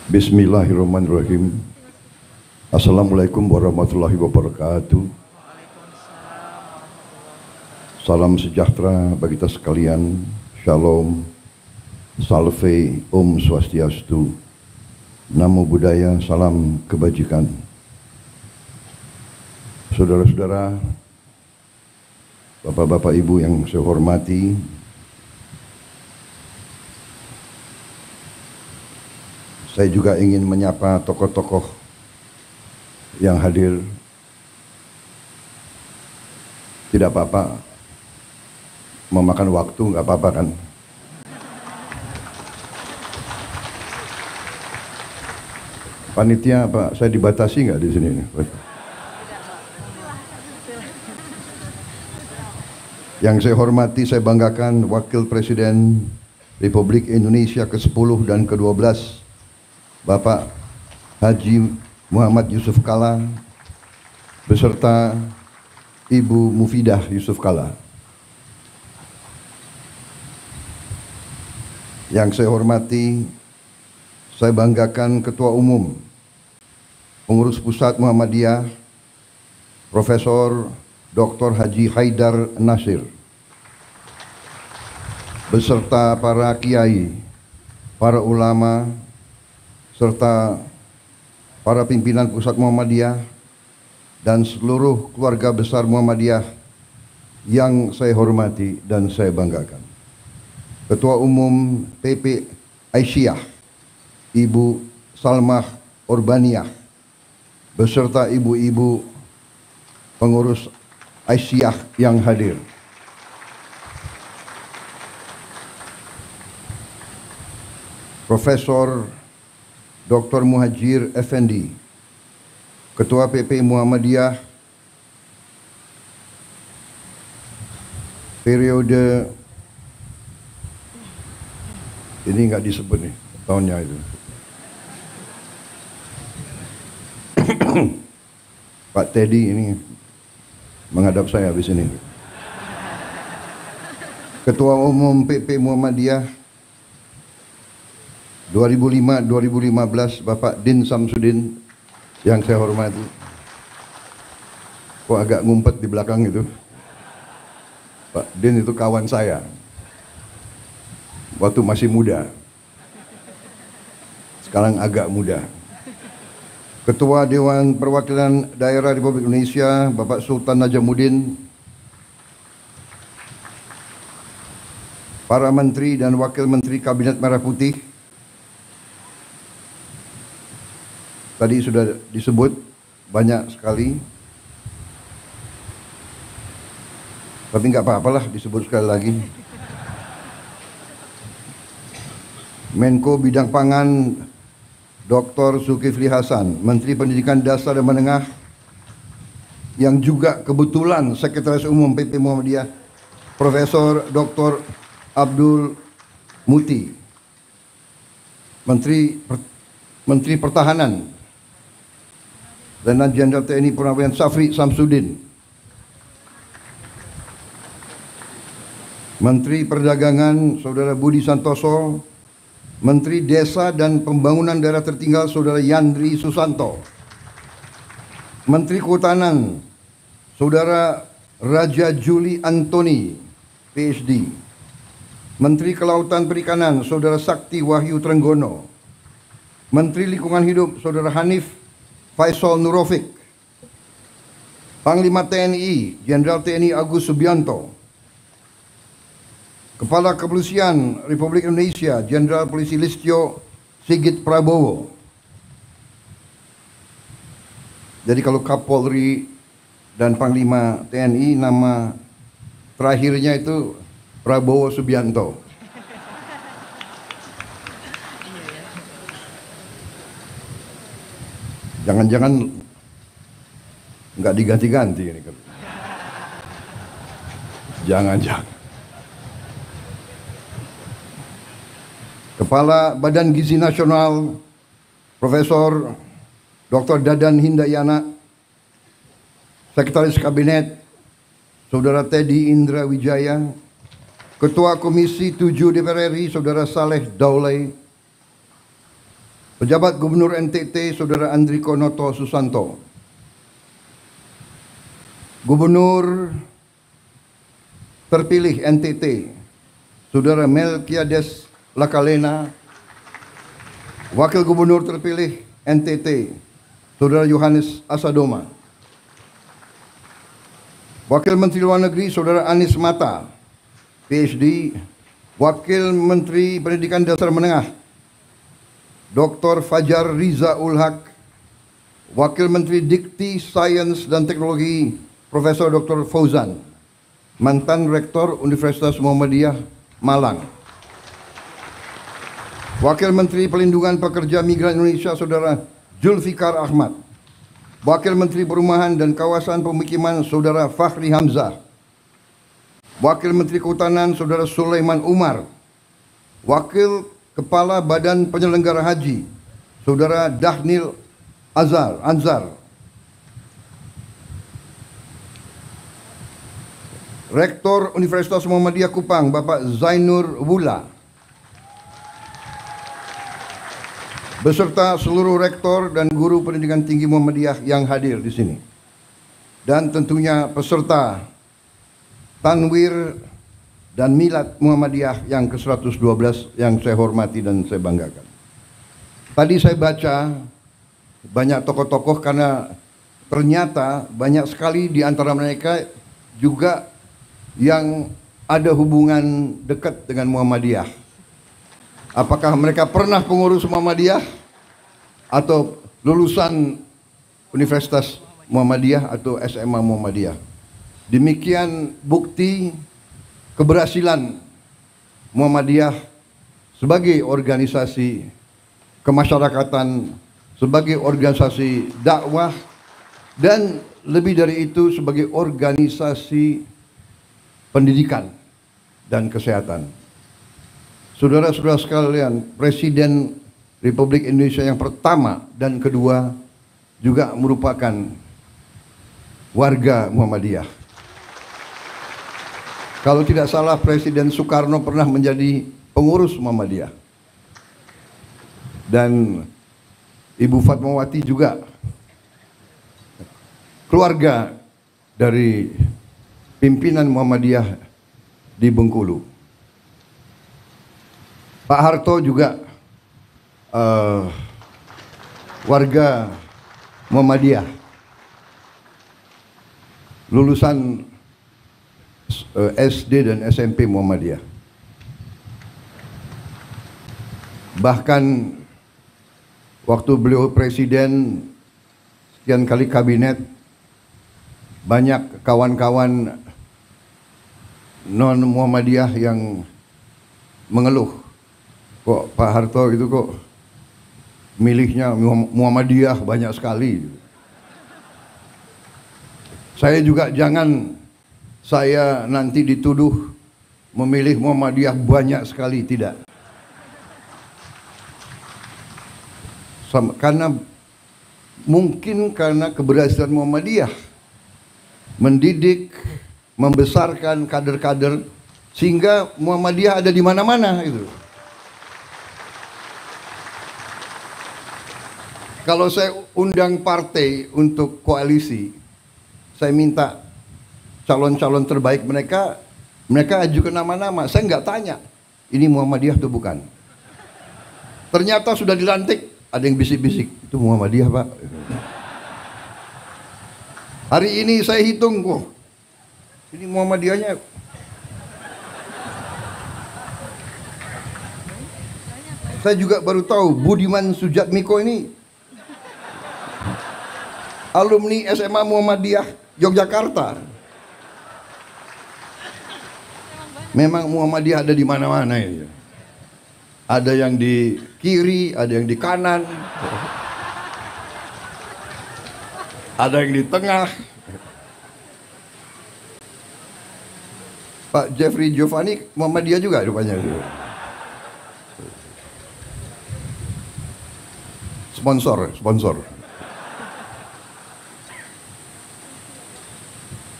Bismillahirrahmanirrahim. Assalamualaikum warahmatullahi wabarakatuh. Salam sejahtera bagi kita sekalian. Shalom, salve, om swastiastu. Namo Buddhaya, salam kebajikan. Saudara-saudara, bapak-bapak, ibu yang saya hormati, saya juga ingin menyapa tokoh-tokoh yang hadir. Tidak apa-apa, memakan waktu nggak apa-apa kan? Panitia apa? Saya dibatasi nggak di sini? Yang saya hormati, saya banggakan Wakil Presiden Republik Indonesia ke-10 dan ke-12, Bapak Haji Muhammad Yusuf Kalla beserta Ibu Mufidah Yusuf Kalla. Yang saya hormati, saya banggakan Ketua Umum Pengurus Pusat Muhammadiyah Profesor Dr. Haji Haidar Nasir beserta para kiai, para ulama, serta para pimpinan Pusat Muhammadiyah dan seluruh keluarga besar Muhammadiyah yang saya hormati dan saya banggakan. Ketua Umum PP Aisyah, Ibu Salmah Urbaniah, beserta ibu-ibu pengurus Aisyah yang hadir. Profesor Dr. Muhajir Effendi, Ketua PP Muhammadiyah periode ini nggak disebut nih tahunnya itu. Pak Teddy ini menghadap saya habis ini. Ketua Umum PP Muhammadiyah 2005-2015 Bapak Din Samsudin yang saya hormati. Kok agak ngumpet di belakang itu? Pak Din itu kawan saya waktu masih muda, sekarang agak muda. Ketua Dewan Perwakilan Daerah Republik Indonesia Bapak Sultan Najamuddin, para menteri dan wakil menteri Kabinet Merah Putih, tadi sudah disebut banyak sekali, tapi nggak apa-apalah disebut sekali lagi. Menko Bidang Pangan Dr. Zulkifli Hasan, Menteri Pendidikan Dasar dan Menengah yang juga kebetulan Sekretaris Umum PP Muhammadiyah Profesor Dr. Abdul Muti, Menteri Pertahanan Letnan Jenderal TNI Purnawirawan Safri Samsudin, Menteri Perdagangan Saudara Budi Santoso, Menteri Desa dan Pembangunan Daerah Tertinggal Saudara Yandri Susanto, Menteri Kehutanan Saudara Raja Juli Antoni, PhD, Menteri Kelautan Perikanan Saudara Sakti Wahyu Trenggono, Menteri Lingkungan Hidup Saudara Hanif Faisal Nurofik, Panglima TNI Jenderal TNI Agus Subianto, Kepala Kepolisian Republik Indonesia Jenderal Polisi Listio Sigit Prabowo. Jadi kalau Kapolri dan Panglima TNI nama terakhirnya itu Prabowo Subianto. Jangan-jangan nggak diganti-ganti ini. Jangan-jangan. Kepala Badan Gizi Nasional Profesor Dr. Dadan Hindayana, Sekretaris Kabinet Saudara Teddy Indra Wijaya, Ketua Komisi 7 DPR RI Saudara Saleh Daulay, Pejabat Gubernur NTT Saudara Andriko Noto Susanto, Gubernur terpilih NTT Saudara Melkiades Lakalena, Wakil Gubernur terpilih NTT Saudara Yohanes Asadoma, Wakil Menteri Luar Negeri Saudara Anies Mata, PhD, Wakil Menteri Pendidikan Dasar Menengah Dr. Fajar Riza Ulhak, Wakil Menteri Dikti, Sains dan Teknologi Profesor Dr. Fauzan, mantan Rektor Universitas Muhammadiyah Malang, Wakil Menteri Pelindungan Pekerja Migran Indonesia Saudara Zulfikar Ahmad, Wakil Menteri Perumahan dan Kawasan Pemukiman Saudara Fahri Hamzah, Wakil Menteri Kehutanan Saudara Sulaiman Umar, Wakil Kepala Badan Penyelenggara Haji Saudara Dahnil Anzar, Rektor Universitas Muhammadiyah Kupang Bapak Zainur Wula, beserta seluruh rektor dan guru pendidikan tinggi Muhammadiyah yang hadir di sini, dan tentunya peserta Tanwir dan Milad Muhammadiyah yang ke-112 yang saya hormati dan saya banggakan. Tadi saya baca banyak tokoh-tokoh karena ternyata banyak sekali di antara mereka juga yang ada hubungan dekat dengan Muhammadiyah. Apakah mereka pernah pengurus Muhammadiyah atau lulusan Universitas Muhammadiyah atau SMA Muhammadiyah. Demikian bukti keberhasilan Muhammadiyah sebagai organisasi kemasyarakatan, sebagai organisasi dakwah, dan lebih dari itu sebagai organisasi pendidikan dan kesehatan. Saudara-saudara sekalian, Presiden Republik Indonesia yang pertama dan kedua juga merupakan warga Muhammadiyah. Kalau tidak salah, Presiden Soekarno pernah menjadi pengurus Muhammadiyah. Dan Ibu Fatmawati juga keluarga dari pimpinan Muhammadiyah di Bengkulu. Pak Harto juga warga Muhammadiyah, lulusan SD dan SMP Muhammadiyah. Bahkan waktu beliau presiden, sekian kali kabinet, banyak kawan-kawan non Muhammadiyah yang mengeluh, kok Pak Harto itu kok milihnya Muhammadiyah banyak sekali. Saya juga jangan saya nanti dituduh memilih Muhammadiyah banyak sekali, tidak. Karena mungkin karena keberhasilan Muhammadiyah mendidik, membesarkan kader-kader sehingga Muhammadiyah ada di mana-mana itu. Kalau saya undang partai untuk koalisi, saya minta calon-calon terbaik mereka ajukan nama-nama. Saya nggak tanya, ini Muhammadiyah atau bukan. Ternyata sudah dilantik, ada yang bisik-bisik, itu Muhammadiyah Pak. Hari ini saya hitung, kok ini Muhammadiyahnya. Saya juga baru tahu Budiman Sujatmiko ini alumni SMA Muhammadiyah Yogyakarta. Memang Muhammadiyah ada di mana-mana ya. Ada yang di kiri, ada yang di kanan, ada yang di tengah. Pak Jeffrey Giovanni Muhammadiyah juga rupanya. Sponsor.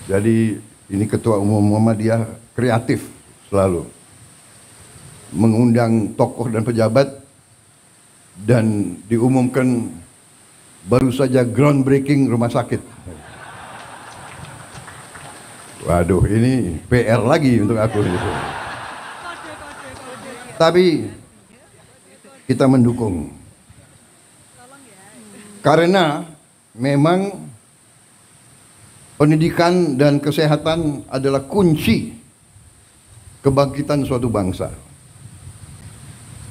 Jadi ini Ketua Umum Muhammadiyah kreatif selalu mengundang tokoh dan pejabat dan diumumkan baru saja groundbreaking rumah sakit. Waduh, ini PR lagi untuk aku. Tapi kita mendukung. Karena memang pendidikan dan kesehatan adalah kunci kebangkitan suatu bangsa.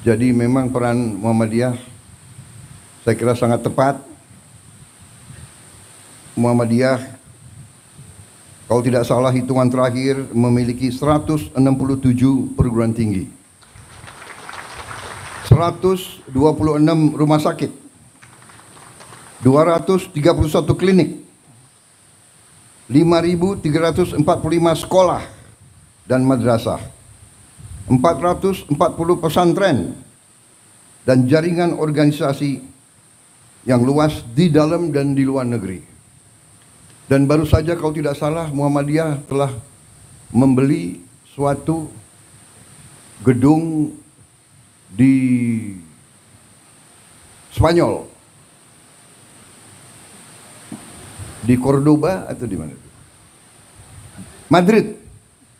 Jadi memang peran Muhammadiyah saya kira sangat tepat. Muhammadiyah kalau tidak salah hitungan terakhir memiliki 167 perguruan tinggi, 126 rumah sakit, 231 klinik, 5.345 sekolah dan madrasah, 440 pesantren, dan jaringan organisasi yang luas di dalam dan di luar negeri. Dan baru saja kalau tidak salah Muhammadiyah telah membeli suatu gedung di Spanyol, di Cordoba atau di mana? Madrid,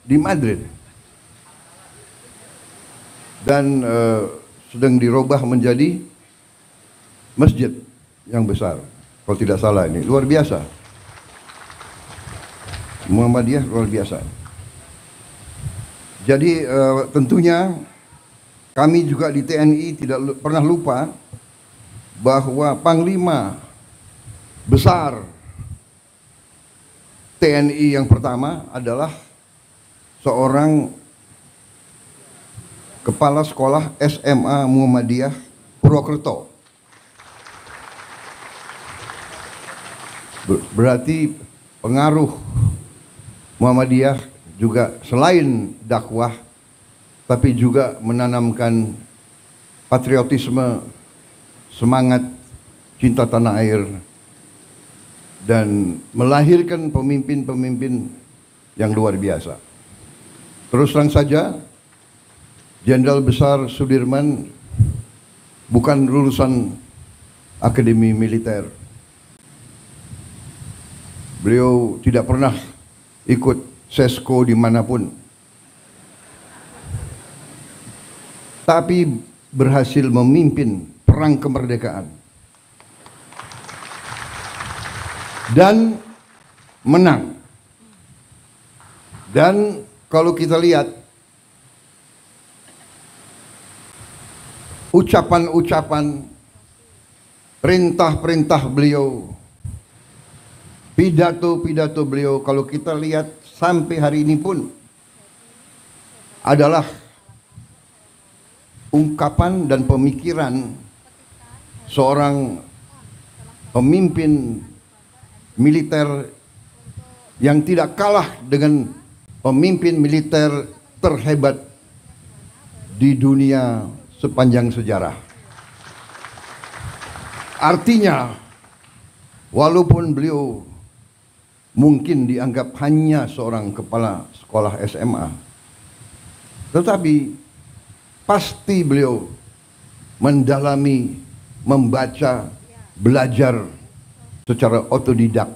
di Madrid, dan sedang dirubah menjadi masjid yang besar. Kalau tidak salah ini luar biasa. Muhammadiyah luar biasa. Jadi tentunya kami juga di TNI tidak pernah lupa bahwa Panglima besar TNI yang pertama adalah seorang kepala sekolah SMA Muhammadiyah Purwokerto. Berarti pengaruh Muhammadiyah juga selain dakwah, tapi juga menanamkan patriotisme, semangat cinta tanah air, dan melahirkan pemimpin-pemimpin yang luar biasa. Terus terang saja, Jenderal Besar Sudirman bukan lulusan akademi militer. Beliau tidak pernah ikut sesko dimanapun, tapi berhasil memimpin perang kemerdekaan dan menang. Dan kalau kita lihat ucapan-ucapan, perintah-perintah beliau, pidato-pidato beliau, kalau kita lihat sampai hari ini pun adalah ungkapan dan pemikiran seorang pemimpin militer yang tidak kalah dengan pemimpin militer terhebat di dunia sepanjang sejarah. Artinya, walaupun beliau mungkin dianggap hanya seorang kepala sekolah SMA, tetapi pasti beliau mendalami, membaca, belajar secara otodidak,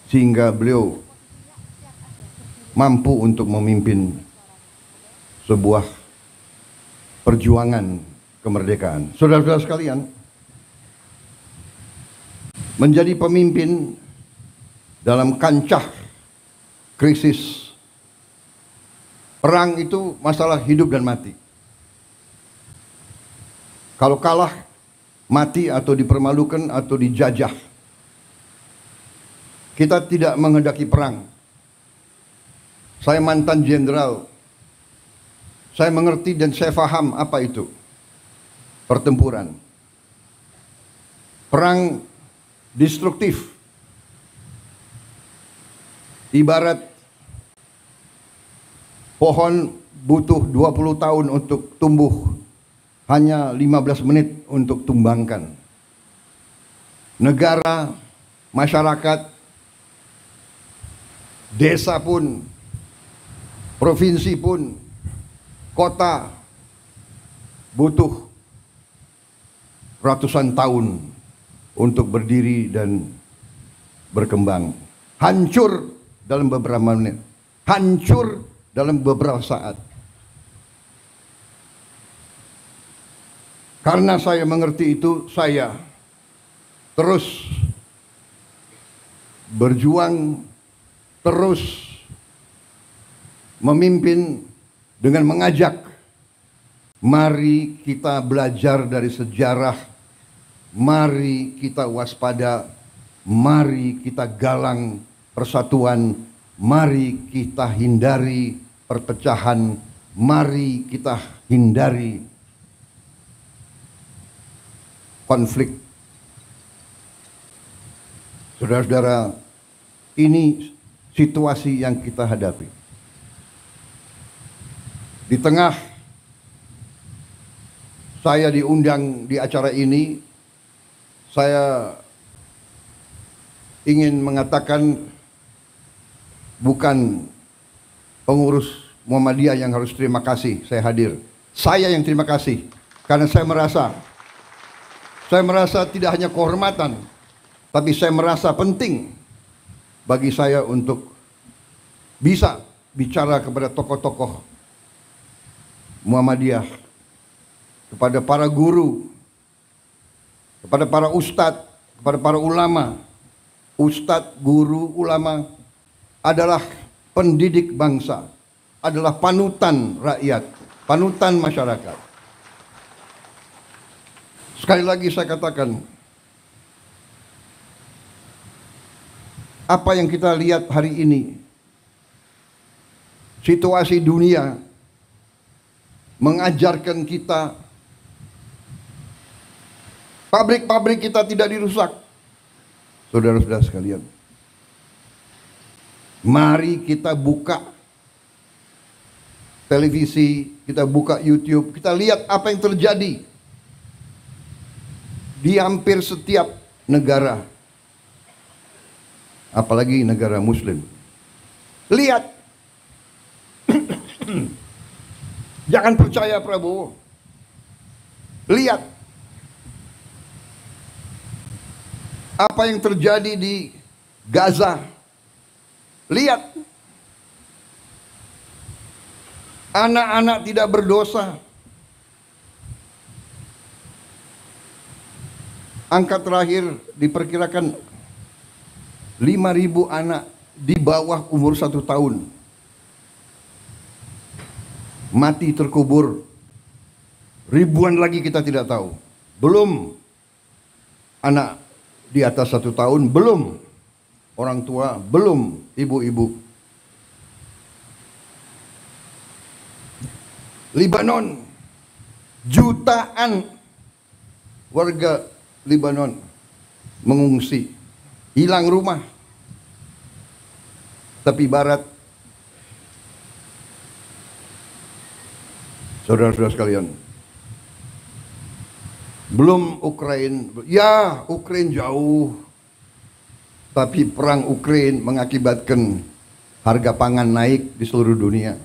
sehingga beliau mampu untuk memimpin sebuah perjuangan kemerdekaan. Saudara-saudara sekalian, menjadi pemimpin dalam kancah krisis perang itu masalah hidup dan mati. Kalau kalah, mati atau dipermalukan atau dijajah. Kita tidak menghendaki perang. Saya mantan jenderal. Saya mengerti dan saya paham apa itu pertempuran. Perang destruktif. Ibarat pohon butuh 20 tahun untuk tumbuh, hanya 15 menit untuk tumbangkan. Negara, masyarakat, desa pun, provinsi pun, kota butuh ratusan tahun untuk berdiri dan berkembang. Hancur dalam beberapa menit, hancur dalam beberapa saat. Karena saya mengerti itu, saya terus berjuang, terus memimpin dengan mengajak, mari kita belajar dari sejarah, mari kita waspada, mari kita galang persatuan, mari kita hindari perpecahan, mari kita hindari konflik. Saudara-saudara, ini situasi yang kita hadapi. Di tengah saya diundang di acara ini, saya ingin mengatakan bukan pengurus Muhammadiyah yang harus terima kasih saya hadir. Saya yang terima kasih karena saya merasa tidak hanya kehormatan, tapi saya merasa penting bagi saya untuk bisa bicara kepada tokoh-tokoh Muhammadiyah, kepada para guru, kepada para ustadz, kepada para ulama. Ustadz, guru, ulama adalah pendidik bangsa, adalah panutan rakyat, panutan masyarakat. Sekali lagi saya katakan, apa yang kita lihat hari ini, situasi dunia mengajarkan kita, pabrik-pabrik kita tidak dirusak. Saudara-saudara sekalian, mari kita buka televisi, kita buka YouTube, kita lihat apa yang terjadi di hampir setiap negara, apalagi negara Muslim. Lihat, jangan percaya Prabowo. Lihat apa yang terjadi di Gaza. Lihat, anak-anak tidak berdosa. Angka terakhir diperkirakan 5.000 anak di bawah umur 1 tahun mati terkubur. Ribuan lagi kita tidak tahu. Belum anak di atas 1 tahun, belum orang tua, belum ibu-ibu. Libanon, jutaan warga Libanon mengungsi, hilang rumah. Tepi barat, saudara-saudara sekalian, belum Ukraina. Ya, Ukraina jauh, tapi perang Ukraina mengakibatkan harga pangan naik di seluruh dunia.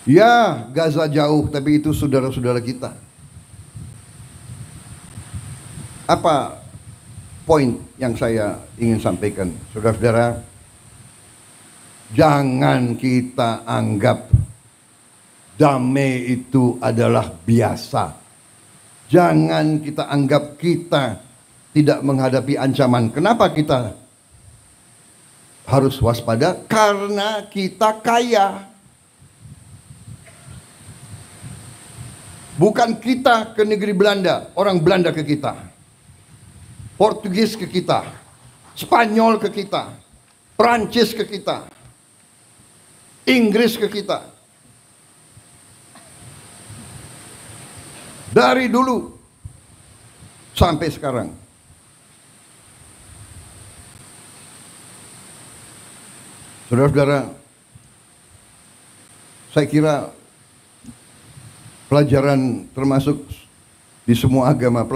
Ya, Gaza jauh, tapi itu saudara-saudara kita. Apa poin yang saya ingin sampaikan, saudara-saudara? Jangan kita anggap damai itu adalah biasa. Jangan kita anggap kita tidak menghadapi ancaman. Kenapa kita harus waspada? Karena kita kaya. Bukan kita ke negeri Belanda, orang Belanda ke kita. Portugis ke kita, Spanyol ke kita, Prancis ke kita, Inggris ke kita. Dari dulu sampai sekarang. Saudara-saudara, saya kira pelajaran termasuk di semua agama,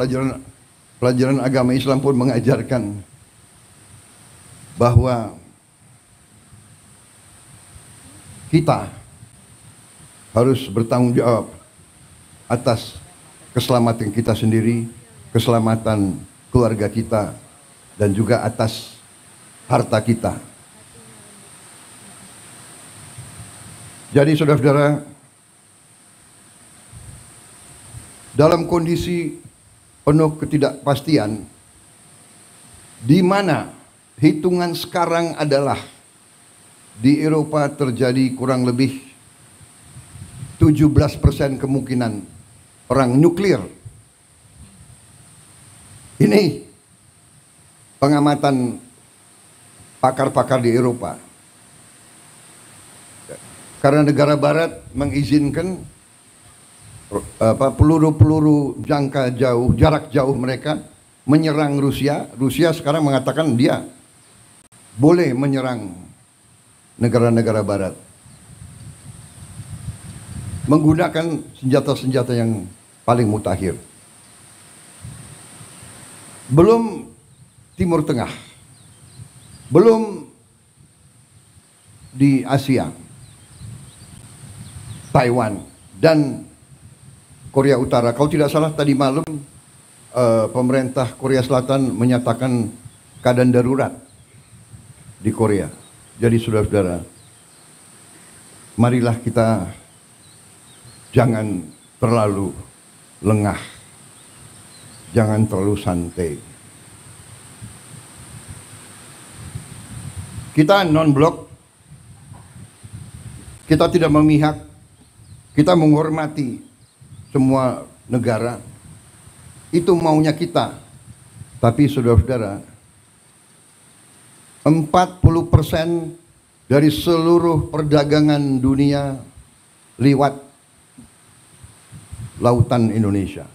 pelajaran agama Islam pun mengajarkan bahwa kita harus bertanggung jawab atas keselamatan kita sendiri, keselamatan keluarga kita, dan juga atas harta kita. Jadi saudara-saudara, dalam kondisi penuh ketidakpastian, di mana hitungan sekarang adalah di Eropa terjadi kurang lebih 17% kemungkinan perang nuklir. Ini pengamatan pakar-pakar di Eropa. Karena negara barat mengizinkan peluru-peluru jangka jauh, jarak jauh mereka menyerang Rusia. Rusia sekarang mengatakan dia boleh menyerang negara-negara barat menggunakan senjata-senjata yang paling mutakhir. Belum Timur Tengah, belum di Asia, Taiwan dan Korea Utara. Kalau tidak salah tadi malam pemerintah Korea Selatan menyatakan keadaan darurat di Korea. Jadi saudara-saudara, marilah kita jangan terlalu lengah, jangan terlalu santai. Kita non-blok, kita tidak memihak, kita menghormati semua negara. Itu maunya kita. Tapi saudara-saudara, 40% dari seluruh perdagangan dunia lewat lautan Indonesia.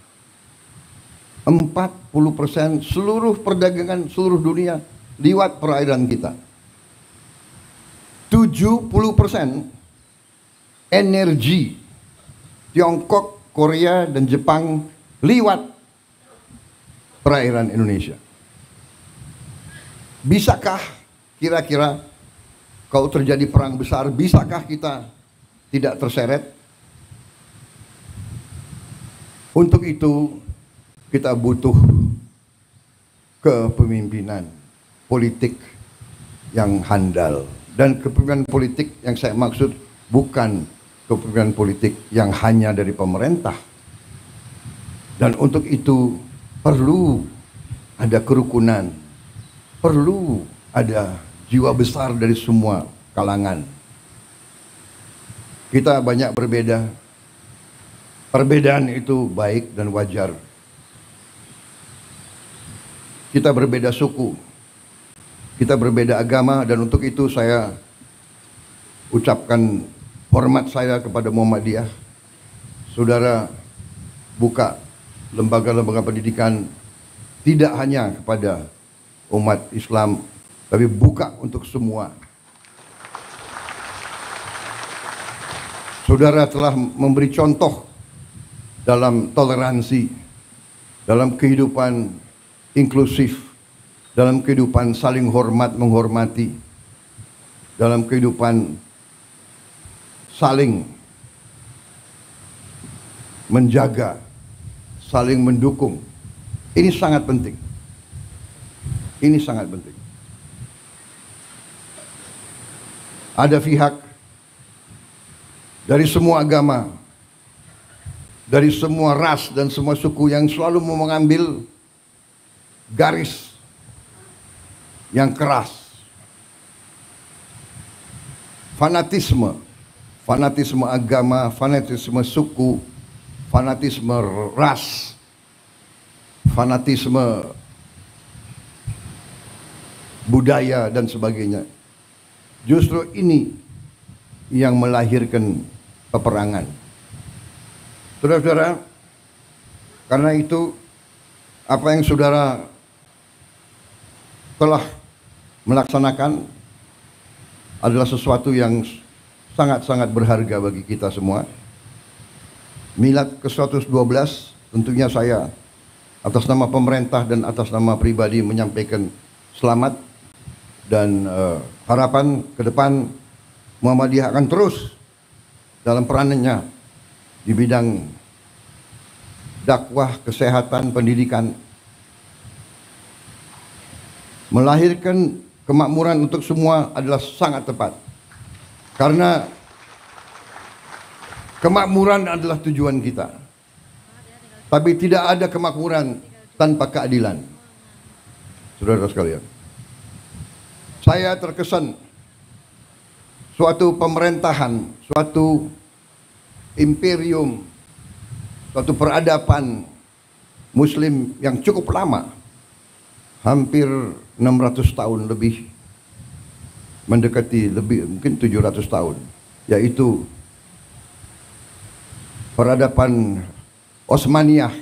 40% seluruh perdagangan seluruh dunia lewat perairan kita. 70% energi Tiongkok, Korea, dan Jepang lewat perairan Indonesia. Bisakah kira-kira kalau terjadi perang besar, bisakah kita tidak terseret? Untuk itu kita butuh kepemimpinan politik yang handal. Dan kepemimpinan politik yang saya maksud bukan kepemimpinan politik yang hanya dari pemerintah. Dan untuk itu perlu ada kerukunan, perlu ada jiwa besar dari semua kalangan. Kita banyak berbeda. Perbedaan itu baik dan wajar. Kita berbeda suku, kita berbeda agama, dan untuk itu saya ucapkan hormat saya kepada Muhammadiyah. Saudara buka lembaga-lembaga pendidikan tidak hanya kepada umat Islam, tapi buka untuk semua. Saudara telah memberi contoh dalam toleransi, dalam kehidupan inklusif, dalam kehidupan saling hormat menghormati, dalam kehidupan saling menjaga, saling mendukung. Ini sangat penting. Ini sangat penting. Ada pihak dari semua agama, dari semua ras dan semua suku yang selalu mau mengambil garis yang keras. Fanatisme, fanatisme agama, fanatisme suku, fanatisme ras, fanatisme budaya dan sebagainya. Justru ini yang melahirkan peperangan. Saudara-saudara, karena itu apa yang saudara telah melaksanakan adalah sesuatu yang sangat-sangat berharga bagi kita semua. Milad ke-112 tentunya saya atas nama pemerintah dan atas nama pribadi menyampaikan selamat dan harapan ke depan Muhammadiyah akan terus dalam peranannya di bidang dakwah, kesehatan, pendidikan, melahirkan kemakmuran untuk semua adalah sangat tepat. Karena kemakmuran adalah tujuan kita. Tapi tidak ada kemakmuran tanpa keadilan. Saudara sekalian, saya terkesan suatu pemerintahan, suatu imperium, suatu peradaban Muslim yang cukup lama, hampir 600 tahun lebih, mendekati lebih mungkin 700 tahun, yaitu peradaban Osmaniyah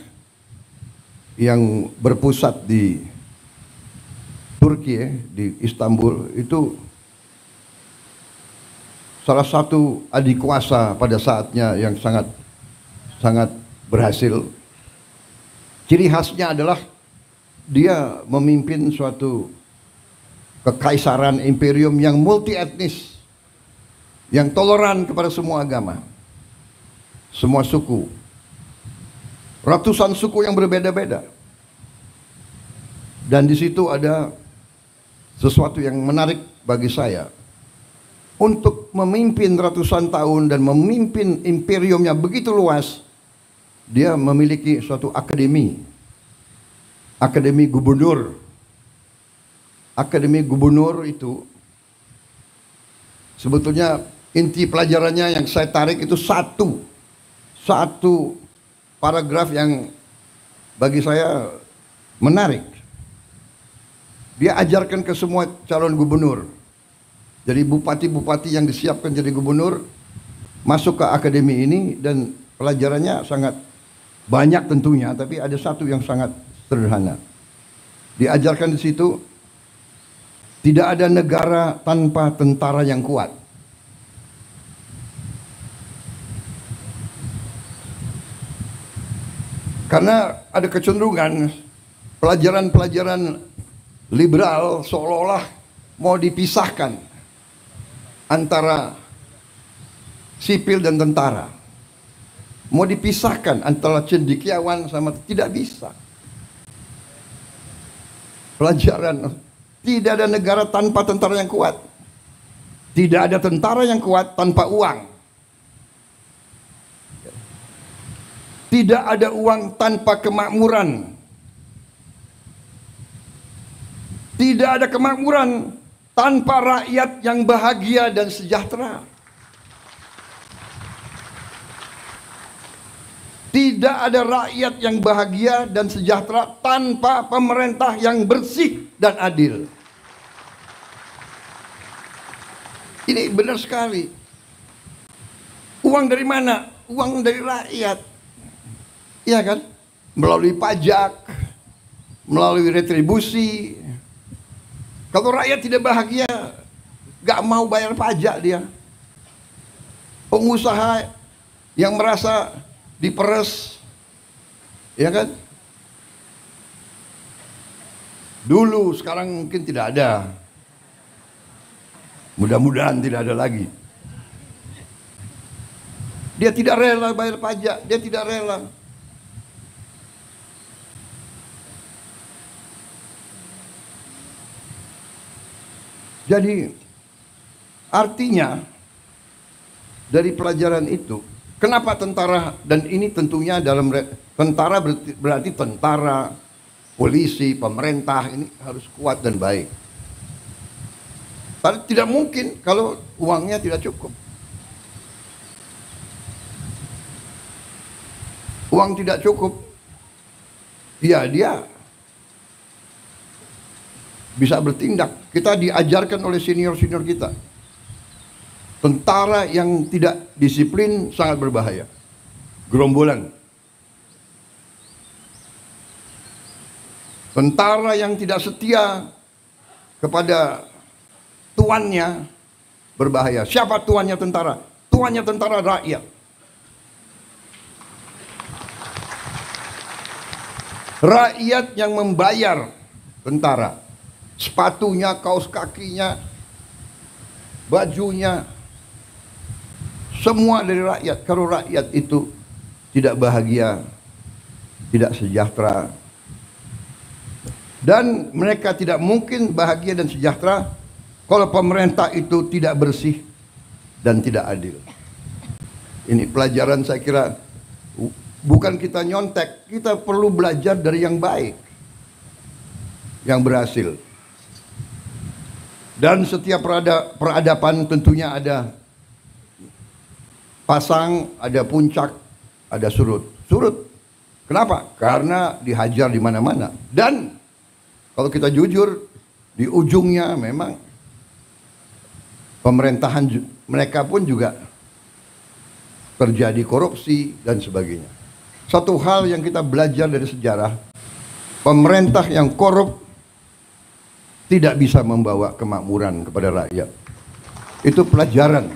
yang berpusat di Turki, di Istanbul. Itu salah satu adik kuasa pada saatnya yang sangat berhasil. Ciri khasnya adalah dia memimpin suatu kekaisaran imperium yang multi etnis, yang toleran kepada semua agama, semua suku, ratusan suku yang berbeda-beda. Dan di situ ada sesuatu yang menarik bagi saya. Untuk memimpin ratusan tahun dan memimpin imperiumnya begitu luas, dia memiliki suatu akademi, akademi gubernur. Akademi gubernur itu sebetulnya inti pelajarannya yang saya tarik itu satu paragraf yang bagi saya menarik. Dia ajarkan ke semua calon gubernur. Jadi bupati-bupati yang disiapkan jadi gubernur masuk ke akademi ini, dan pelajarannya sangat banyak tentunya, tapi ada satu yang sangat sederhana. Diajarkan di situ, tidak ada negara tanpa tentara yang kuat. Karena ada kecenderungan pelajaran-pelajaran liberal seolah-olah mau dipisahkan antara sipil dan tentara. Mau dipisahkan antara cendekiawan sama, tidak bisa. Pelajaran, tidak ada negara tanpa tentara yang kuat. Tidak ada tentara yang kuat tanpa uang. Tidak ada uang tanpa kemakmuran. Tidak ada kemakmuran tanpa rakyat yang bahagia dan sejahtera. Tidak ada rakyat yang bahagia dan sejahtera tanpa pemerintah yang bersih dan adil. Ini benar sekali. Uang dari mana? Uang dari rakyat. Iya kan? Melalui pajak, melalui retribusi. Kalau rakyat tidak bahagia, gak mau bayar pajak dia. Pengusaha yang merasa diperes, ya kan? Dulu, sekarang mungkin tidak ada. Mudah-mudahan tidak ada lagi. Dia tidak rela bayar pajak, dia tidak rela. Jadi artinya dari pelajaran itu, kenapa tentara, dan ini tentunya dalam tentara berarti tentara, polisi, pemerintah ini harus kuat dan baik. Tapi tidak mungkin kalau uangnya tidak cukup. Uang tidak cukup, ya dia bisa bertindak. Kita diajarkan oleh senior-senior kita. Tentara yang tidak disiplin sangat berbahaya. Gerombolan. Tentara yang tidak setia kepada tuannya berbahaya. Siapa tuannya tentara? Tuannya tentara rakyat. Rakyat yang membayar tentara. Sepatunya, kaos kakinya, bajunya, semua dari rakyat. Kalau rakyat itu tidak bahagia, tidak sejahtera. Dan mereka tidak mungkin bahagia dan sejahtera kalau pemerintah itu tidak bersih dan tidak adil. Ini pelajaran saya kira, bukan kita nyontek, kita perlu belajar dari yang baik, yang berhasil. Dan setiap peradaban tentunya ada pasang, ada puncak, ada surut. Surut. Kenapa? Karena dihajar di mana-mana. Dan kalau kita jujur, di ujungnya memang pemerintahan mereka pun juga terjadi korupsi dan sebagainya. Satu hal yang kita belajar dari sejarah, pemerintah yang korup tidak bisa membawa kemakmuran kepada rakyat. Itu pelajaran.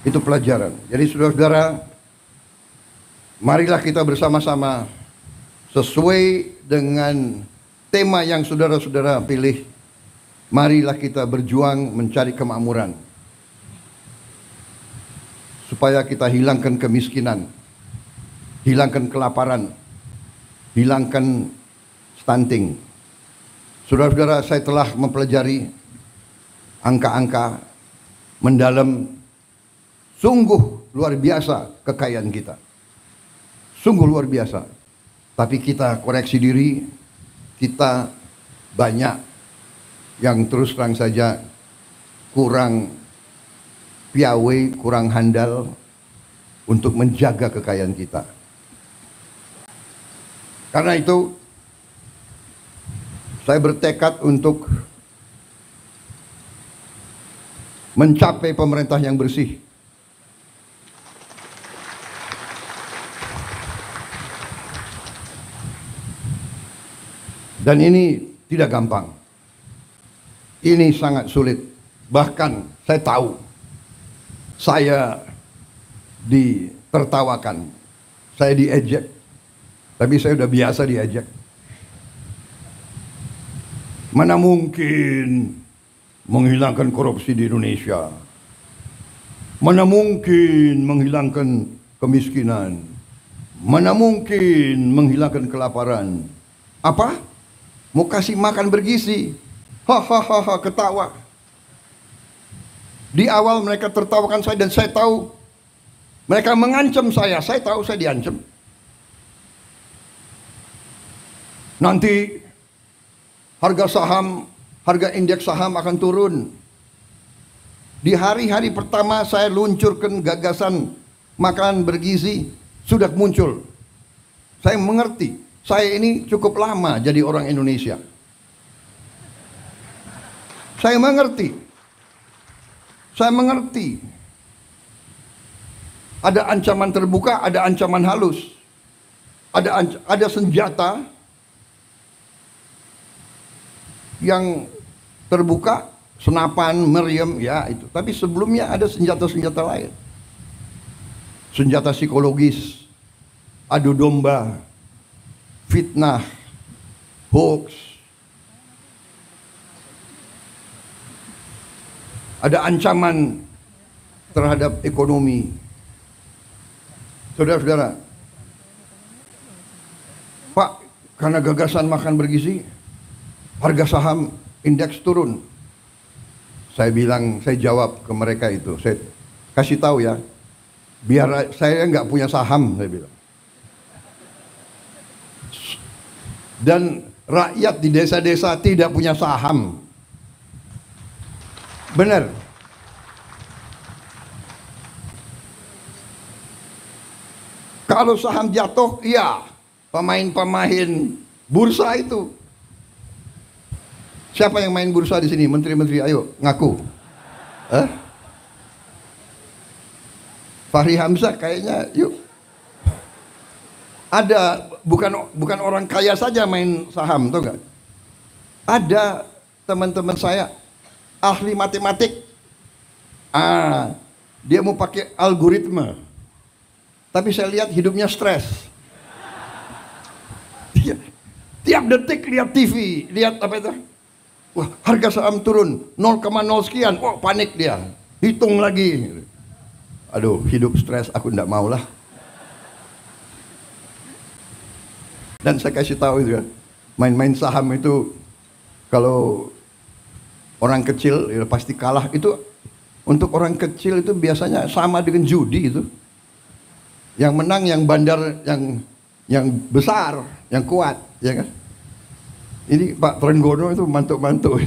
Itu pelajaran. Jadi saudara-saudara, marilah kita bersama-sama sesuai dengan tema yang saudara-saudara pilih. Marilah kita berjuang mencari kemakmuran, supaya kita hilangkan kemiskinan, hilangkan kelaparan, hilangkan stunting. Saudara-saudara, saya telah mempelajari angka-angka mendalam. Sungguh luar biasa kekayaan kita. Sungguh luar biasa. Tapi kita koreksi diri, kita banyak yang terus terang saja kurang piawai, kurang handal untuk menjaga kekayaan kita. Karena itu saya bertekad untuk mencapai pemerintah yang bersih. Dan ini tidak gampang. Ini sangat sulit. Bahkan saya tahu, saya ditertawakan, saya diejek. Tapi saya sudah biasa diejek. Mana mungkin menghilangkan korupsi di Indonesia? Mana mungkin menghilangkan kemiskinan? Mana mungkin menghilangkan kelaparan? Apa? Mau kasih makan bergizi. Hahaha, ketawa. Di awal mereka tertawakan saya dan saya tahu mereka mengancam saya. Saya tahu saya diancam. Nanti harga saham, harga indeks saham akan turun. Di hari-hari pertama saya luncurkan gagasan makanan bergizi, sudah muncul. Saya mengerti. Saya ini cukup lama jadi orang Indonesia. Saya mengerti. Saya mengerti. Ada ancaman terbuka, ada ancaman halus. Ada senjata yang terbuka, senapan, meriam, ya itu. Tapi sebelumnya ada senjata-senjata lain. Senjata psikologis, adu domba, fitnah, hoax. Ada ancaman terhadap ekonomi. Saudara-saudara, Pak, karena gagasan makan bergizi, harga saham indeks turun. Saya bilang, saya jawab ke mereka itu, saya kasih tahu ya, biar saya nggak punya saham, saya bilang. Dan rakyat di desa-desa tidak punya saham. Benar. Kalau saham jatuh, iya, pemain-pemain bursa itu. Siapa yang main bursa di sini? Menteri-menteri, ayo ngaku. Fahri Hamzah kayaknya, yuk. Ada bukan orang kaya saja main saham, tahu nggak? Ada teman-teman saya ahli matematik. Dia mau pakai algoritma. Tapi saya lihat hidupnya stres. Tiap detik lihat TV, lihat apa itu? Wah, harga saham turun 0,0 sekian. Wah, panik dia. Hitung lagi. Aduh, hidup stres, aku enggak maulah. Dan saya kasih tahu itu kan, main-main saham itu kalau orang kecil ya pasti kalah. Itu untuk orang kecil itu biasanya sama dengan judi itu. Yang menang yang bandar, yang besar, yang kuat, ya kan? Ini Pak Trenggono itu mantuk-mantuk.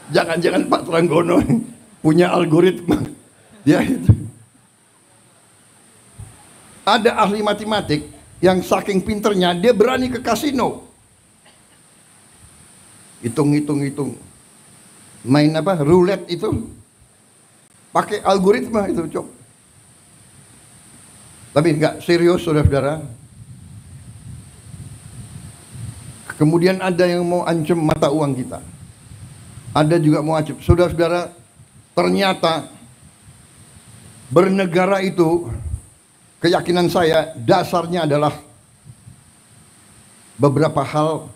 Jangan-jangan Pak Trenggono punya algoritma. Dia itu. Ada ahli matematik yang saking pinternya dia berani ke kasino. Hitung. Main apa? Roulette itu. Pakai algoritma itu, Cok. Tapi enggak serius, saudara-saudara. Kemudian ada yang mau ancam mata uang kita. Ada juga mau ancam. Saudara-saudara, ternyata bernegara itu, keyakinan saya dasarnya adalah beberapa hal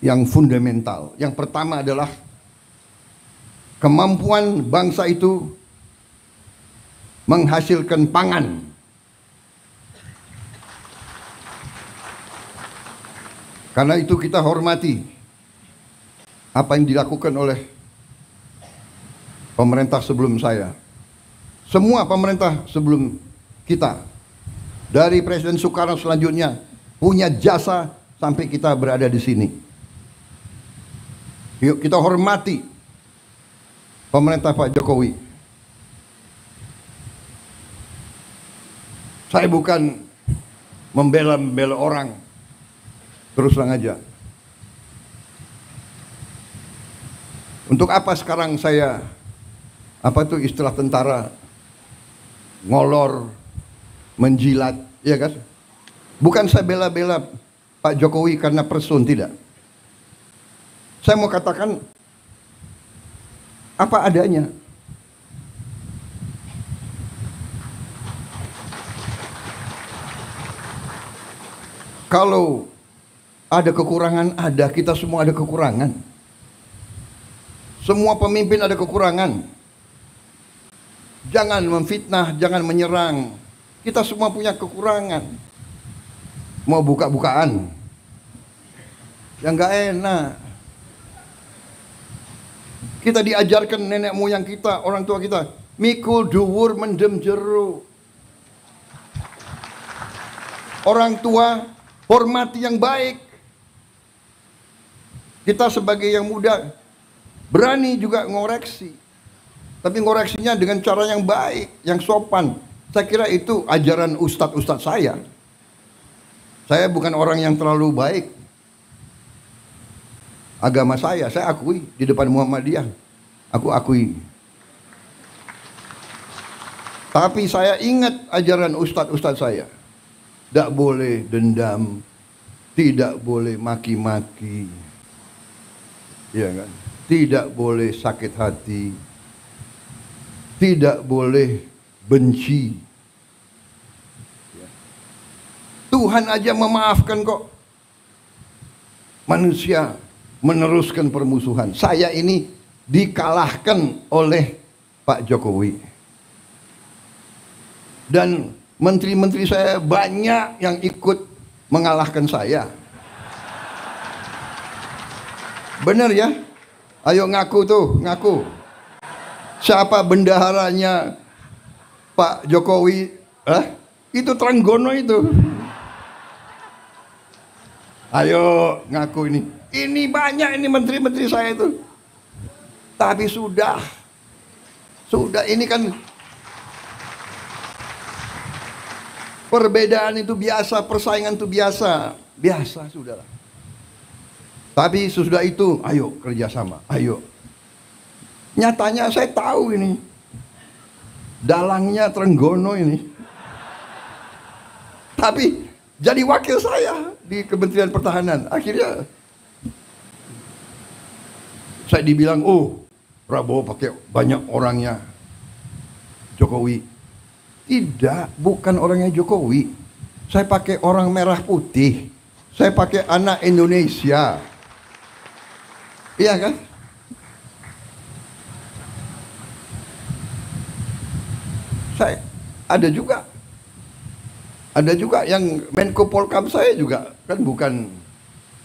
yang fundamental. Yang pertama adalah kemampuan bangsa itu menghasilkan pangan. Karena itu kita hormati apa yang dilakukan oleh pemerintah sebelum saya. Semua pemerintah sebelum kita, dari Presiden Soekarno selanjutnya, punya jasa sampai kita berada di sini. Yuk kita hormati pemerintah Pak Jokowi. Saya bukan membela orang, terus terang aja. Untuk apa sekarang saya, apa tuh istilah tentara, ngolor, menjilat, ya kan? Bukan saya bela-bela Pak Jokowi karena person, tidak. Saya mau katakan apa adanya. Kalau ada kekurangan, kita semua ada kekurangan. Semua pemimpin ada kekurangan. Jangan memfitnah, jangan menyerang. Kita semua punya kekurangan. Mau buka-bukaan, yang gak enak. Kita diajarkan nenek moyang kita, orang tua kita, mikul dhuwur mendem jero. Orang tua hormati yang baik. Kita sebagai yang muda berani juga ngoreksi. Tapi ngoreksinya dengan cara yang baik, yang sopan. Saya kira itu ajaran ustadz-ustadz saya. Saya bukan orang yang terlalu baik. Agama saya akui di depan Muhammadiyah. Aku akui. Tapi saya ingat ajaran ustadz-ustadz saya. Tidak boleh dendam, tidak boleh maki-maki, ya kan? Tidak boleh sakit hati, tidak boleh benci. Tuhan aja memaafkan kok. Manusia meneruskan permusuhan. Saya ini dikalahkan oleh Pak Jokowi. Dan menteri-menteri saya banyak yang ikut mengalahkan saya. Benar ya? Ayo ngaku tuh, ngaku. Siapa bendaharanya Pak Jokowi? Itu Trenggono itu. Ayo ngaku ini. Ini banyak ini menteri-menteri saya itu. Tapi sudah ini kan perbedaan itu biasa, persaingan itu biasa sudahlah. Tapi sesudah itu, ayo kerjasama, ayo. Nyatanya saya tahu ini, dalangnya Trenggono ini. Tapi jadi wakil saya di Kementerian Pertahanan. Akhirnya saya dibilang, oh Prabowo pakai banyak orangnya Jokowi. Tidak, bukan orangnya Jokowi. Saya pakai orang merah putih. Saya pakai anak Indonesia. Iya kan? Saya ada juga Ada juga yang Menko Polkam saya juga kan bukan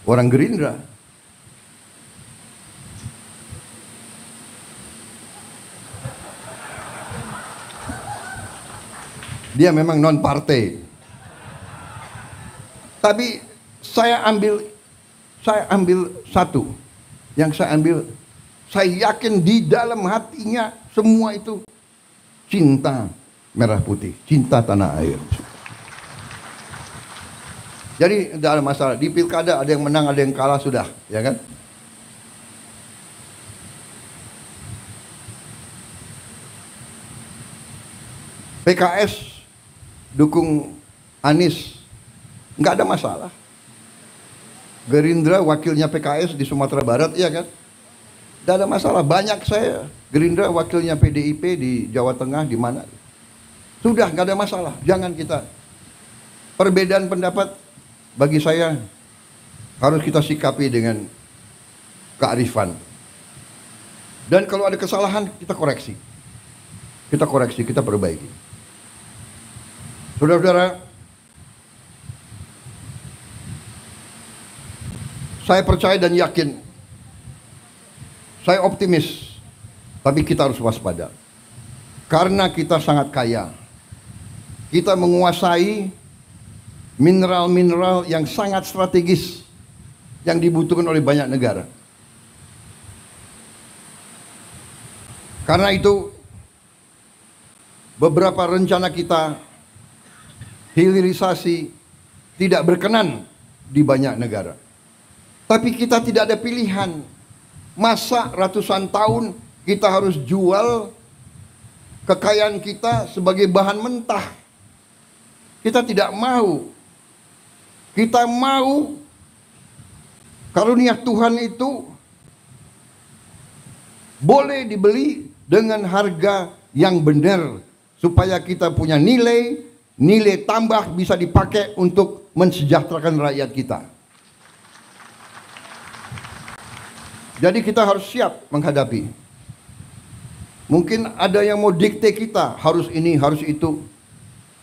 orang Gerindra. Dia memang non partai. Tapi saya ambil satu. Yang saya ambil, saya yakin di dalam hatinya semua itu cinta merah putih, cinta tanah air. Jadi tidak ada masalah. Di pilkada ada yang menang, ada yang kalah, sudah, ya kan? PKS dukung Anies, nggak ada masalah. Gerindra wakilnya PKS di Sumatera Barat, iya kan? Tidak ada masalah. Banyak saya Gerindra wakilnya PDIP di Jawa Tengah, di mana? Sudah, nggak ada masalah. Jangan kita perbedaan pendapat. Bagi saya harus kita sikapi dengan kearifan. Dan kalau ada kesalahan kita koreksi. Kita koreksi, kita perbaiki. Saudara-saudara, saya percaya dan yakin, saya optimis, tapi kita harus waspada. Karena kita sangat kaya. Kita menguasai mineral-mineral yang sangat strategis yang dibutuhkan oleh banyak negara. Karena itu beberapa rencana kita hilirisasi tidak berkenan di banyak negara. Tapi kita tidak ada pilihan. Masa ratusan tahun kita harus jual kekayaan kita sebagai bahan mentah? Kita tidak mau. Kita mau karunia Tuhan itu boleh dibeli dengan harga yang benar, supaya kita punya nilai tambah bisa dipakai untuk mensejahterakan rakyat kita. Jadi kita harus siap menghadapi. Mungkin ada yang mau dikte kita, harus ini, harus itu.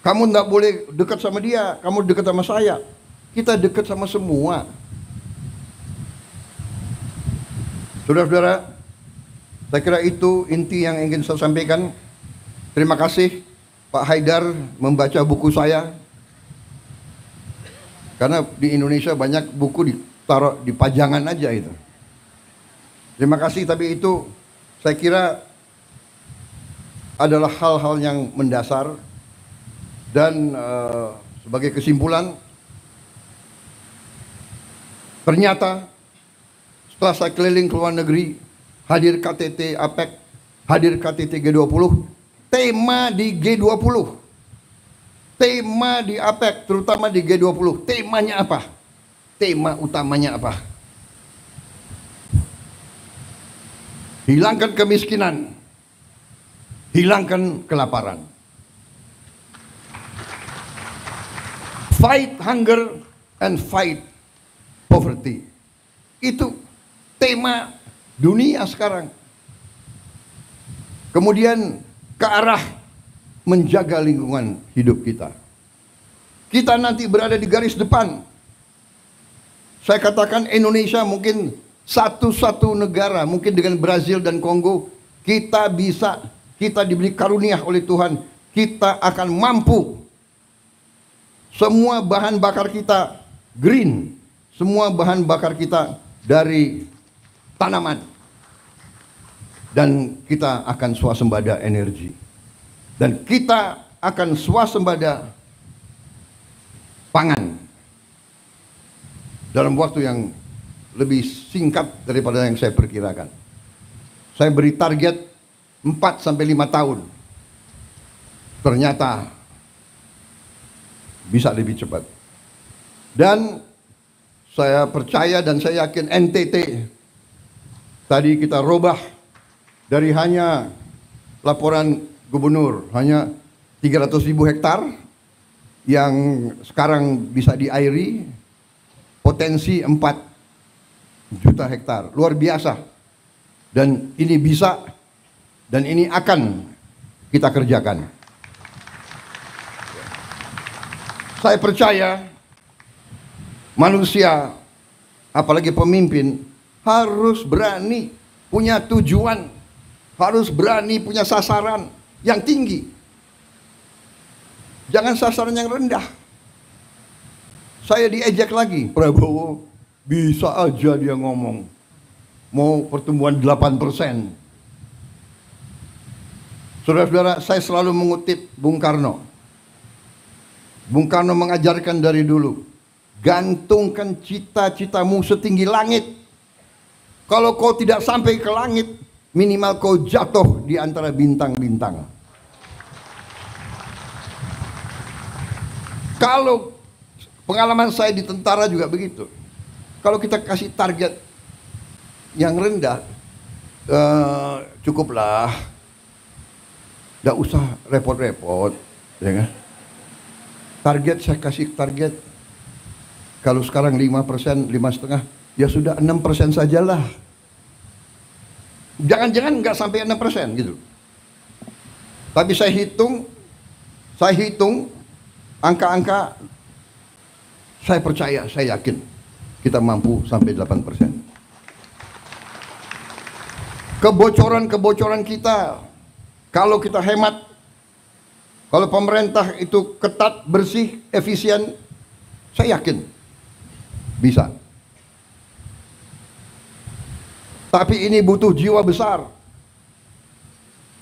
Kamu tidak boleh dekat sama dia, kamu dekat sama saya. Kita dekat sama semua. Saudara-saudara, saya kira itu inti yang ingin saya sampaikan. Terima kasih Pak Haidar membaca buku saya. Karena di Indonesia banyak buku ditaruh di pajangan aja itu. Terima kasih, tapi itu saya kira adalah hal-hal yang mendasar. Dan sebagai kesimpulan, ternyata setelah saya keliling ke luar negeri, hadir KTT APEC, hadir KTT G20, tema di G20, tema di APEC, terutama di G20, temanya apa? Tema utamanya apa? Hilangkan kemiskinan, hilangkan kelaparan. Fight hunger and fight poverty. Itu tema dunia sekarang. Kemudian ke arah menjaga lingkungan hidup kita. Kita nanti berada di garis depan. Saya katakan Indonesia mungkin satu-satu negara, mungkin dengan Brazil dan Kongo, kita diberi karunia oleh Tuhan, kita akan mampu. Semua bahan bakar kita green, semua bahan bakar kita dari tanaman, dan kita akan swasembada energi, dan kita akan swasembada pangan dalam waktu yang lebih singkat daripada yang saya perkirakan. Saya beri target 4-5 tahun, ternyata bisa lebih cepat. Dan saya percaya dan saya yakin NTT tadi kita robah dari hanya laporan gubernur hanya 300.000 hektar yang sekarang bisa diairi, potensi 4 juta hektar, luar biasa. Dan ini bisa dan ini akan kita kerjakan. Saya percaya manusia, apalagi pemimpin, harus berani punya tujuan, harus berani punya sasaran yang tinggi. Jangan sasaran yang rendah. Saya diejek lagi, Prabowo bisa aja dia ngomong mau pertumbuhan 8%. Saudara-saudara, saya selalu mengutip Bung Karno. Bung Karno mengajarkan dari dulu, gantungkan cita-citamu setinggi langit. Kalau kau tidak sampai ke langit, minimal kau jatuh di antara bintang-bintang. Kalau pengalaman saya di tentara juga begitu. Kalau kita kasih target yang rendah, cukuplah, tidak usah repot-repot, ya kan? Target saya kasih target, kalau sekarang 5%, 5,5%, ya sudah 6% sajalah. Jangan-jangan nggak sampai 6% gitu. Tapi saya hitung angka-angka, saya percaya, saya yakin kita mampu sampai 8%. Kebocoran-kebocoran kita, kalau kita hemat, kalau pemerintah itu ketat, bersih, efisien, saya yakin bisa. Tapi ini butuh jiwa besar.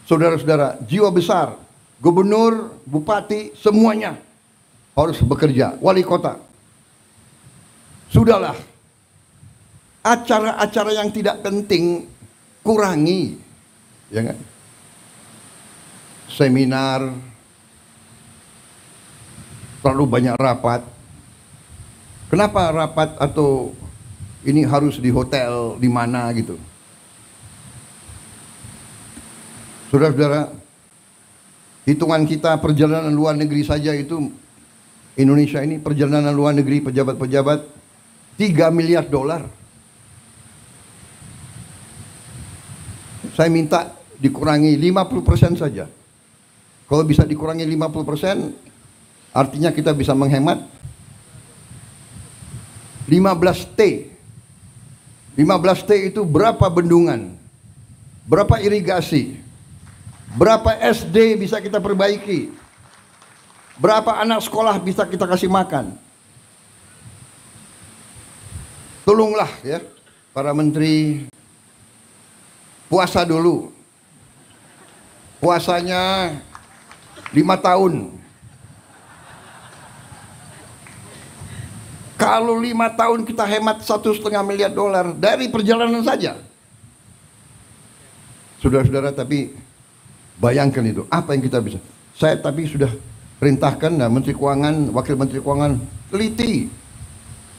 Saudara-saudara, jiwa besar. Gubernur, bupati, semuanya harus bekerja. Wali kota. Sudahlah. Acara-acara yang tidak penting kurangi. Ya kan? Seminar, terlalu banyak rapat. Kenapa rapat atau ini harus di hotel di mana gitu? Saudara-saudara, hitungan kita perjalanan luar negeri saja itu, Indonesia ini perjalanan luar negeri pejabat-pejabat $3 miliar. Saya minta dikurangi 50% saja. Kalau bisa dikurangi 50%, artinya kita bisa menghemat 15T. 15T itu berapa bendungan, berapa irigasi, berapa SD bisa kita perbaiki, berapa anak sekolah bisa kita kasih makan. Tolonglah ya para menteri, puasa dulu. Puasanya 5 tahun. Kalau 5 tahun kita hemat $1,5 miliar dari perjalanan saja. Saudara-saudara, tapi bayangkan itu, apa yang kita bisa. Saya tapi sudah perintahkan, nah, Menteri Keuangan, Wakil Menteri Keuangan, teliti.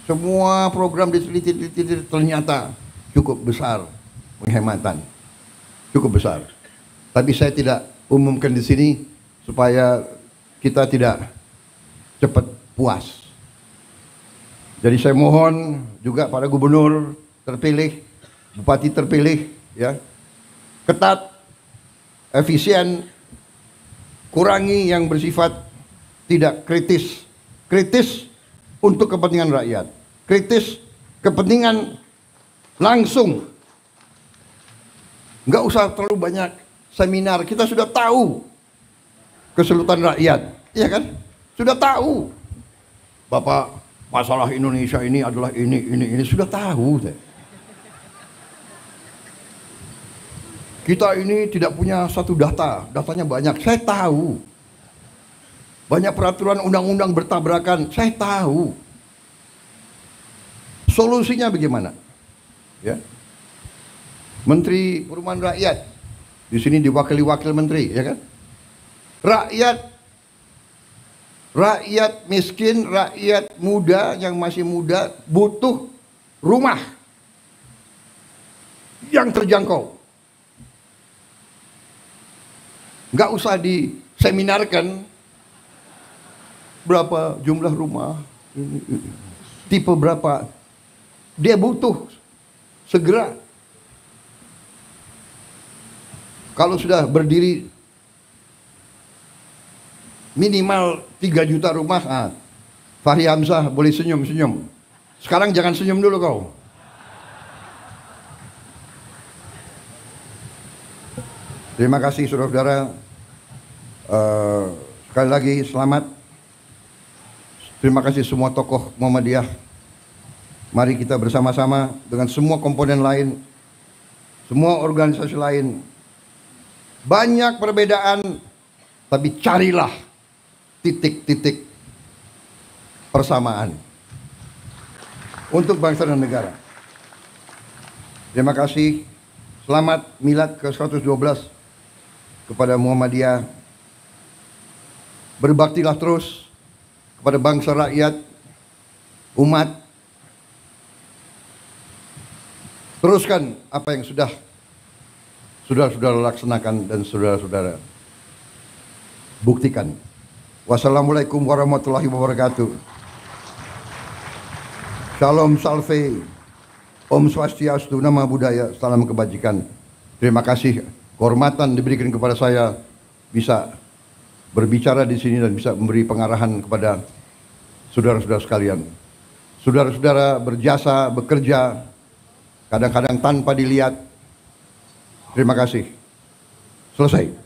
Semua program diteliti, ternyata cukup besar penghematan. Cukup besar. Tapi saya tidak umumkan di sini supaya kita tidak cepat puas. Jadi saya mohon juga pada gubernur terpilih, bupati terpilih, ya, ketat, efisien, kurangi yang bersifat tidak kritis, kritis untuk kepentingan rakyat, kritis kepentingan langsung. Nggak usah terlalu banyak seminar, kita sudah tahu kesulitan rakyat, iya kan? Sudah tahu, Bapak. Masalah Indonesia ini adalah ini sudah tahu. Kita ini tidak punya satu datanya banyak, saya tahu. Banyak peraturan undang-undang bertabrakan, saya tahu. Solusinya bagaimana? Ya. Menteri Perumahan Rakyat, di sini diwakili wakil menteri, ya kan? Rakyat miskin, rakyat muda yang masih muda butuh rumah yang terjangkau. Nggak usah diseminarkan berapa jumlah rumah, tipe berapa. Dia butuh segera. Kalau sudah berdiri minimal 3 juta rumah, Fahri Hamzah boleh senyum-senyum. Sekarang jangan senyum dulu kau. Terima kasih saudara-saudara. Sekali lagi selamat. Terima kasih semua tokoh Muhammadiyah. Mari kita bersama-sama dengan semua komponen lain, semua organisasi lain. Banyak perbedaan, tapi carilah titik-titik persamaan untuk bangsa dan negara. Terima kasih. Selamat Milad ke-112 kepada Muhammadiyah. Berbaktilah terus kepada bangsa, rakyat, umat. Teruskan apa yang sudah saudara-saudara laksanakan dan saudara-saudara buktikan. Wassalamualaikum warahmatullahi wabarakatuh. Shalom salve. Om Swastiastu, nama budaya, salam kebajikan. Terima kasih kehormatan diberikan kepada saya bisa berbicara di sini dan bisa memberi pengarahan kepada saudara-saudara sekalian. Saudara-saudara berjasa, bekerja, kadang-kadang tanpa dilihat. Terima kasih. Selesai.